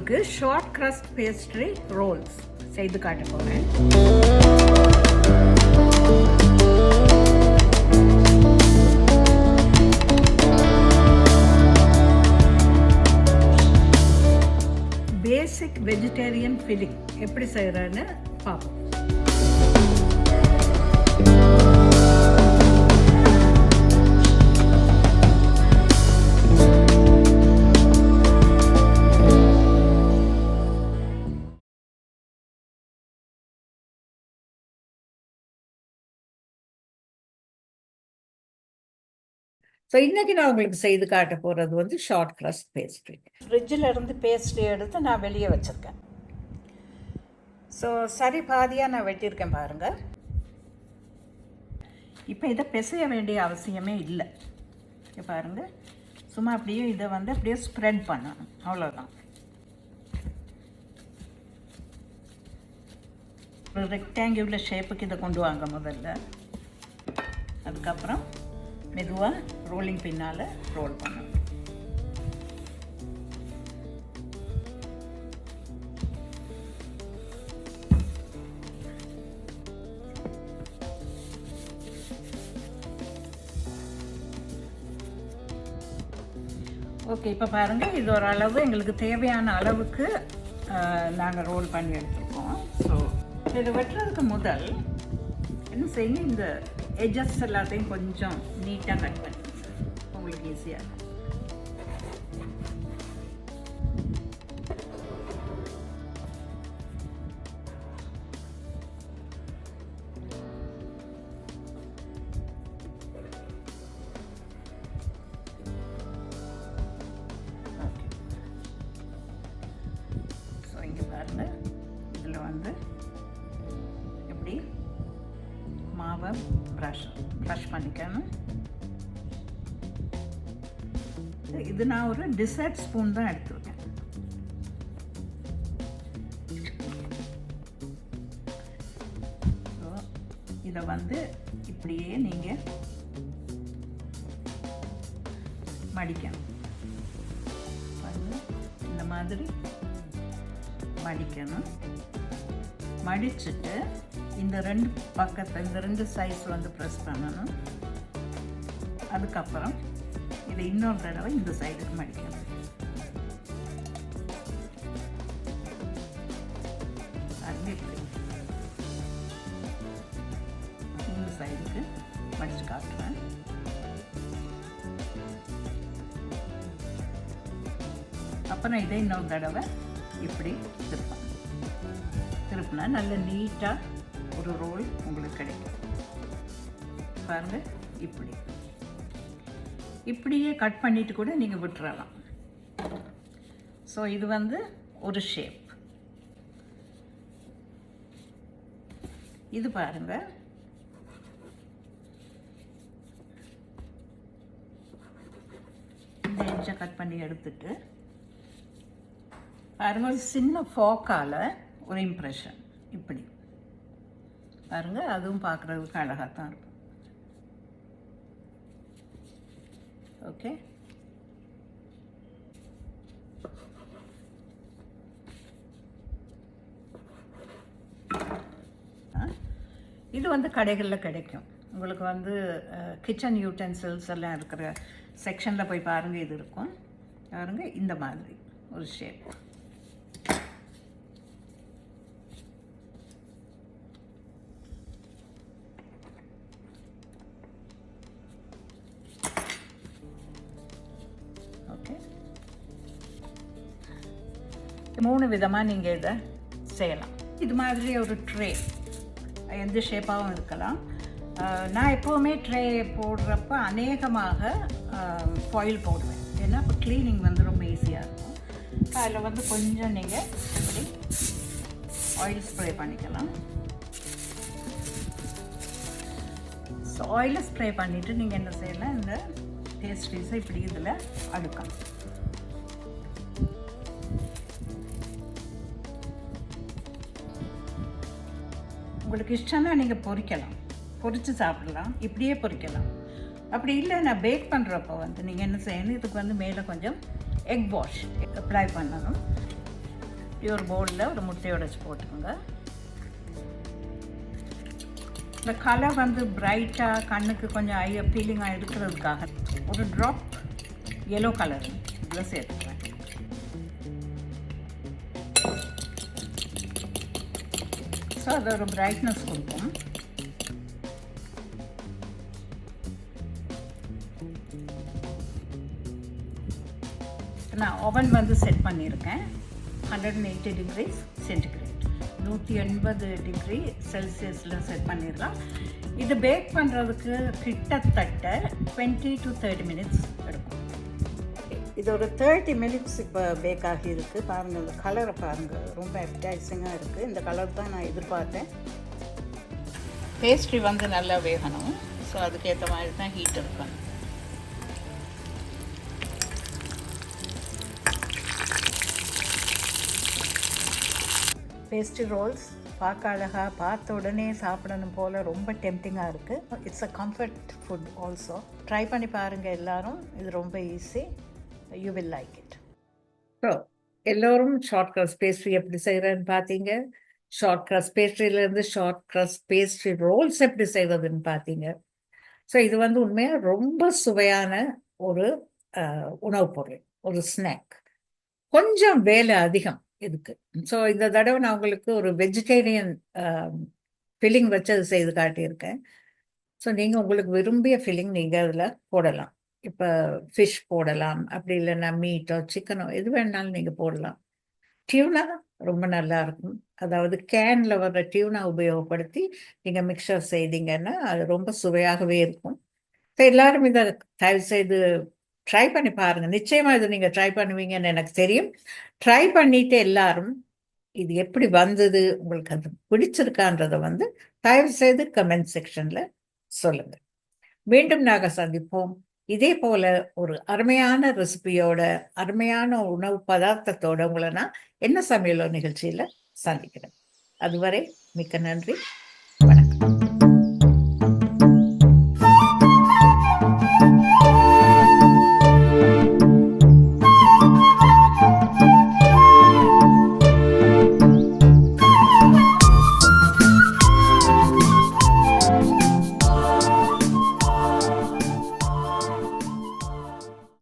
உங்களுக்கு short crust pastry Rolle's செய்து காட்ட போகிறேன். பேசிக் வெஜிடேரியன் ஃபில்லிங் எப்படி செய்கிறேன்னு பார்ப்போம். ஸோ இன்றைக்கி நான் உங்களுக்கு செய்து காட்ட போகிறது வந்து ஷார்ட் crust பேஸ்ட்ரி. ஃப்ரிட்ஜில் இருந்து பேஸ்ட்ரி எடுத்து நான் வெளியே வச்சுருக்கேன். ஸோ சரி பாதியாக நான் வெட்டியிருக்கேன் பாருங்கள். இப்போ இதை பிசைய வேண்டிய அவசியமே இல்லை. பாருங்கள், சும்மா அப்படியே இதை வந்து அப்படியே ஸ்ப்ரெட் பண்ணணும், அவ்வளோதான். ஒரு ரெக்டாங்குலர் ஷேப்புக்கு இதை கொண்டு வாங்க முதல்ல. அதுக்கப்புறம் மெதுவாக ரோலிங் பின்னால் ரோல் பண்ணணும். ஓகே, இப்போ பாருங்கள், இது ஒரு அளவு எங்களுக்கு தேவையான அளவுக்கு நாங்கள் ரோல் பண்ணி எடுத்துருக்கோம். ஸோ இதை வெட்டுறதுக்கு முதல் என்ன செய்யுங்க, இந்த எட்ஜஸ் எல்லாத்தையும் கொஞ்சம் நீட்டாக கட் பண்ணி உங்களுக்கு ஈஸியாக இருக்கும். ஓகே, ஸோ இங்கே பாருங்கள், இதில் வந்து எப்படி மாவை ப்ரஷ் பண்ணிக்கணும். இது நான் ஒரு டிசர்ட் ஸ்பூன் தான் எடுத்துருக்கேன். ஸோ இதை வந்து இப்படியே நீங்கள் மடிக்கணும். இந்த மாதிரி மடிக்கணும். மடிச்சுட்டு இந்த ரெண்டு பக்கத்தை, இந்த ரெண்டு சைஸ் வந்து ப்ரெஸ் பண்ணணும். அதுக்கப்புறம் இதை இன்னொரு தடவை இந்த சைடுக்கு மடிக்கணும். அது இப்படி இந்த சைடுக்கு மடிச்சு காட்டுறேன். அப்புறம் இதை இன்னொரு தடவை இப்படி திருப்பினா நல்ல நீட்டாக ஒரு ரோல் உங்களுக்கு கிடைக்கும். பாருங்கள், இப்படியே கட் பண்ணிட்டு கூட நீங்கள் விட்டுறலாம். ஸோ இது வந்து ஒரு ஷேப். இது பாருங்கள், இந்த எட்ஜை கட் பண்ணி எடுத்துட்டு பாருங்கள், ஒரு சின்ன ஃபோக்கால் ஒரு இம்ப்ரெஷன் இப்படி பாருங்கள். அதுவும் பார்க்குறதுக்கு அழகாக தான் இருக்கும். ஓகே, இது வந்து கடைகளில் கிடைக்கும். உங்களுக்கு வந்து கிச்சன் யூட்டென்சில்ஸ் எல்லாம் இருக்கிற செக்ஷனில் போய் பாருங்கள், இது இருக்கும். பாருங்கள், இந்த மாதிரி ஒரு ஷேப். ஓகே, 3 விதமாக நீங்கள் இதை செய்யலாம். இது மாதிரி ஒரு ட்ரே எந்த ஷேப்பாகவும் இருக்கலாம். நான் எப்போவுமே ட்ரே போடுறப்ப அநேகமாக ஃபாயில் போடுவேன். ஏன்னா இப்போ க்ளீனிங் வந்து ரொம்ப ஈஸியாக இருக்கும். அதில் வந்து கொஞ்சம் நீங்கள் இப்படி ஆயில் ஸ்ப்ரே பண்ணிக்கலாம். ஸோ ஆயிலை ஸ்ப்ரே பண்ணிவிட்டு நீங்கள் என்ன செய்யலாம், இந்த பேஸ்ட்ரீஸை இப்படி இதில் அடுக்கலாம். உங்களுக்கு இஷ்டம்னா நீங்கள் பொரிக்கலாம், பொரித்து சாப்பிடலாம், இப்படியே பொரிக்கலாம். அப்படி இல்லை, நான் பேக் பண்ணுறப்போ வந்து நீங்கள் என்ன செய்யணும், இதுக்கு வந்து மேலே கொஞ்சம் எக் வாஷ் அப்ளை பண்ணணும். ஒரு பவுலில் ஒரு முட்டையை உடைச்சி போட்டுக்கோங்க. இந்த கலர் வந்து பிரைட்டாக கண்ணுக்கு கொஞ்சம் ஐ ஃபீலிங்காக இருக்கிறதுக்காக ஒரு ட்ராப் எல்லோ கலர் இதில் சேர்த்துக்கிறேன். ஸோ அது ஒரு பிரைட்னஸ் கொடுக்கும். நான் ஓவன் வந்து செட் பண்ணியிருக்கேன் 180 டிகிரிஸ் சென்டிகிரேட், 180 டிகிரி செல்சியஸில் செட் பண்ணிடலாம். இது பேக் பண்ணுறதுக்கு கிட்டத்தட்ட 20 to 30 மினிட்ஸ் எடுக்கும். இது ஒரு 30 மினிட்ஸ் இப்போ பேக் ஆகியிருக்கு. பாருங்கள், இந்த கலரை பாருங்கள், ரொம்ப அப்டைசிங்காக இருக்குது. இந்த கலர் தான் நான் எதிர்பார்த்தேன். பேஸ்ட்ரி வந்து நல்லா வேகணும். ஸோ அதுக்கேற்ற மாதிரி தான் ஹீட் இருக்கணும். பேஸ்ட்ரி ரோல்ஸ் பார்க்க அழகாக, பார்த்த உடனே சாப்பிடணும் போல் ரொம்ப டெம்டிங்காக இருக்குது. It's a comfort food also. Try பண்ணி பாருங்கள் எல்லோரும். இது ரொம்ப easy. You will like it. So எல்லோரும் ஷார்ட் க்ரஸ்ட் பேஸ்ட்ரி எப்படி செய்கிறேன்னு பார்த்தீங்க. ஷார்ட் க்ரஸ்ட் பேஸ்ட்ரியிலேருந்து ஷார்ட் க்ரஸ்ட் பேஸ்ட்ரி ரோல்ஸ் எப்படி செய்கிறதுன்னு பார்த்தீங்க. ஸோ இது வந்து உண்மையாக ரொம்ப சுவையான ஒரு உணவுப் பொருள், ஒரு ஸ்நாக். கொஞ்சம் வேலை அதிகம் இதுக்கு. ஸோ இந்த தடவை நான் உங்களுக்கு ஒரு வெஜிடேரியன் ஃபில்லிங் வச்சு அது செய்து காட்டியிருக்கேன். ஸோ நீங்கள் உங்களுக்கு விரும்பிய ஃபில்லிங் நீங்கள் அதில் போடலாம். இப்போ ஃபிஷ் போடலாம், அப்படி இல்லைன்னா மீட்டோ சிக்கனோ எது வேணாலும் நீங்கள் போடலாம். டியூனா ரொம்ப நல்லா இருக்கும். அதாவது கேனில் வர்ற டியூனா உபயோகப்படுத்தி நீங்கள் மிக்சர் செய்தீங்கன்னா அது ரொம்ப சுவையாகவே இருக்கும். ஸோ எல்லாரும் இதை தயவு செய்து ட்ரை பண்ணி பாருங்கள். நிச்சயமாக இது நீங்கள் ட்ரை பண்ணுவீங்கன்னு எனக்கு தெரியும். ட்ரை பண்ணிட்டு எல்லாரும் இது எப்படி வந்தது, உங்களுக்கு அது பிடிச்சிருக்கான்றதை வந்து தயவு செய்து கமெண்ட் செக்ஷனில் சொல்லுங்கள். மீண்டும் நாங்கள் சந்திப்போம். இதே போல் ஒரு அருமையான ரெசிபியோட, அருமையான உணவு பதார்த்தத்தோடு உங்களை நான் என்ன சமையலோ நிகழ்ச்சியில் சந்திக்கிறேன். அதுவரை மிக்க நன்றி.